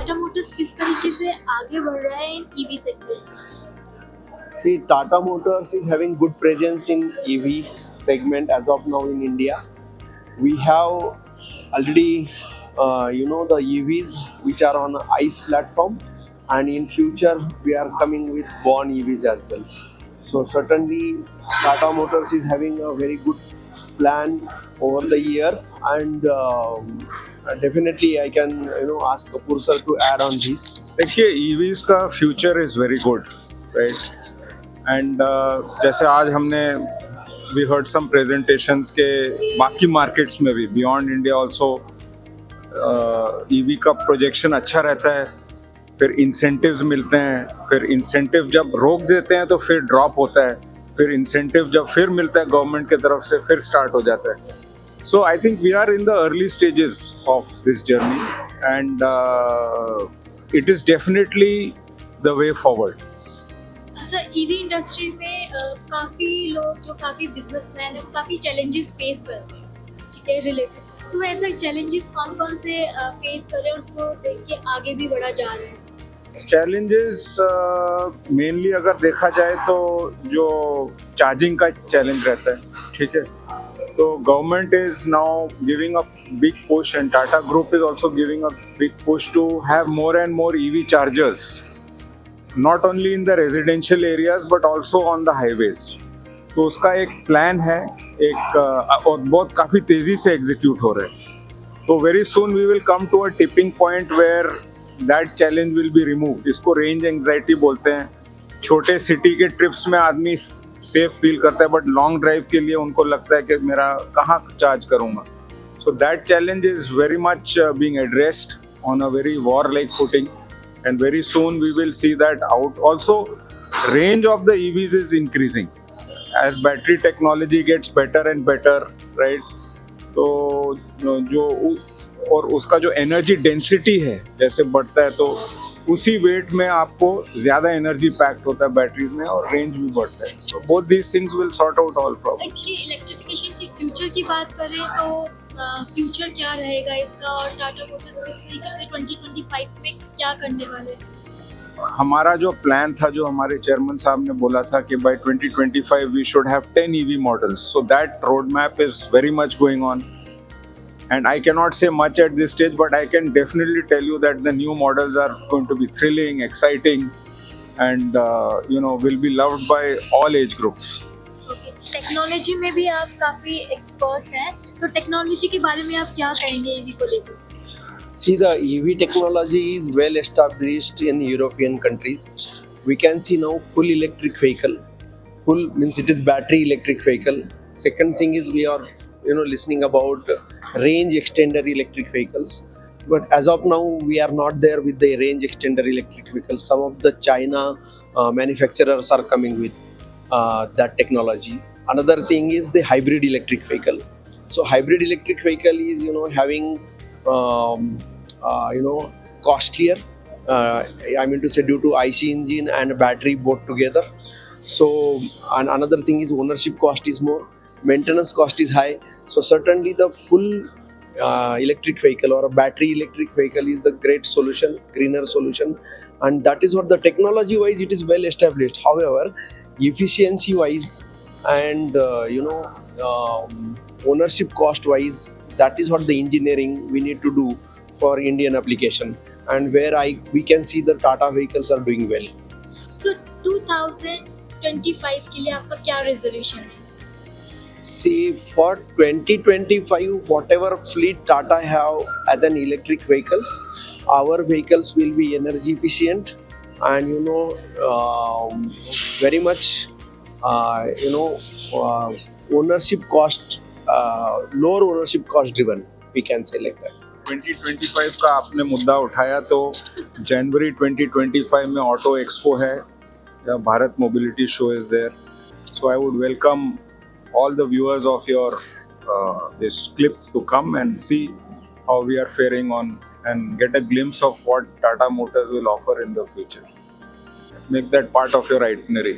Tata Motors किस तरीके से आगे बढ़ रहा है इन ईवी सेक्टर्स में? See, Tata Motors is having good presence in EV segment as of now in India. We have already, the EVs which are on ICE platform, and in future we are coming with born EVs as well. So certainly, Tata Motors is having a very good plan over the years, and definitely I can ask Kapoor sir to add on this. देखिए EVs का future is very good right and जैसे आज हमने we heard some presentations के बाकी markets में भी beyond India also EV का प्रोजेक्शन अच्छा रहता है, फिर इंसेंटिव्स मिलते हैं, फिर इंसेंटिव जब रोक देते हैं तो फिर ड्रॉप होता है, फिर इंसेंटिव जब फिर मिलता है गवर्नमेंट की तरफ से फिर स्टार्ट हो जाता है. So I think we are in the early stages of this journey and it is definitely the way forward. Sir EV industry में काफ़ी लोग जो काफ़ी बिजनेसमैन है वो काफ़ी चैलेंजेस फेस कर रहे हैं, ठीक है, रिलेटेड. तो ऐसे चैलेंजेस कौन कौन से फेस कर रहे हैं, उसको देख के आगे भी बढ़ा जा रहे हैं? चैलेंजेस मेनली अगर देखा जाए तो जो चार्जिंग का चैलेंज रहता है, ठीक है, तो government is now giving a big push and Tata group is also giving a big push to have more and more EV chargers, not only in the residential areas but also on the highways. तो उसका एक plan है, एक और बहुत काफ़ी तेज़ी से एग्जीक्यूट हो रहा है. तो very soon we will come to a tipping point where that challenge will be removed. इसको रेंज एंग्जाइटी बोलते हैं. छोटे सिटी के ट्रिप्स में आदमी सेफ फील करता है, बट लॉन्ग ड्राइव के लिए उनको लगता है कि मेरा कहाँ चार्ज करूँगा. So that challenge is very much being addressed on a very war like footing. And very soon we will see that out. Also, range of the EVs is increasing as battery technology gets better and better, right? तो जो और उसका जो energy density है जैसे बढ़ता है तो उसी वेट में आपको ज़्यादा एनर्जी पैक्ड होता है बैटरीज में और रेंज भी बढ़ता है. So both these things will sort out all problems. इसकी इलेक्ट्रिफिकेशन की फ्यूचर की बात करें तो फ्यूचर क्या रहेगा इसका, और टाटा मोटर्स किस तरीके से 2025 में क्या करने वाले हैं? हमारा जो प्लान था, जो हमारे चेयरमैन साहब ने बोला था कि by 2025 we should have 10 EV models. So that road map is very much going on and I cannot say much at this stage, but I can definitely tell you that the new models are going to be thrilling, exciting, and will be loved by all age groups. Technology में भी आप काफ़ी experts हैं, तो technology के बारे में आप क्या कहेंगे ईवी को लेकर? See, the EV technology is well established in European countries. We can see now full electric vehicle. Full means it is battery electric vehicle. Second thing is we are listening about range extender electric vehicles. But as of now, we are not there with the range extender electric vehicles. Some of the China manufacturers are coming with that technology. Another thing is the hybrid electric vehicle. So hybrid electric vehicle is having costlier. I mean to say due to IC engine and battery both together. So and another thing is ownership cost is more, maintenance cost is high. So certainly the full electric vehicle or a battery electric vehicle is the great solution, greener solution, and that is what the technology wise it is well established. However, efficiency wise and ownership cost wise, that is what the engineering we need to do for Indian application, and where we can see the Tata vehicles are doing well. So 2025 के लिए आपका क्या resolution है? See, for 2025, whatever fleet Tata have as an electric vehicles, our vehicles will be energy efficient and very much ownership cost, lower ownership cost driven, we can say like that. 2025 का आपने मुद्दा उठाया तो जनवरी 2025 में auto expo है, Bharat mobility show is there. So I would welcome all the viewers of your this clip to come and see how we are faring on and get a glimpse of what Tata Motors will offer in the future. Make that part of your itinerary.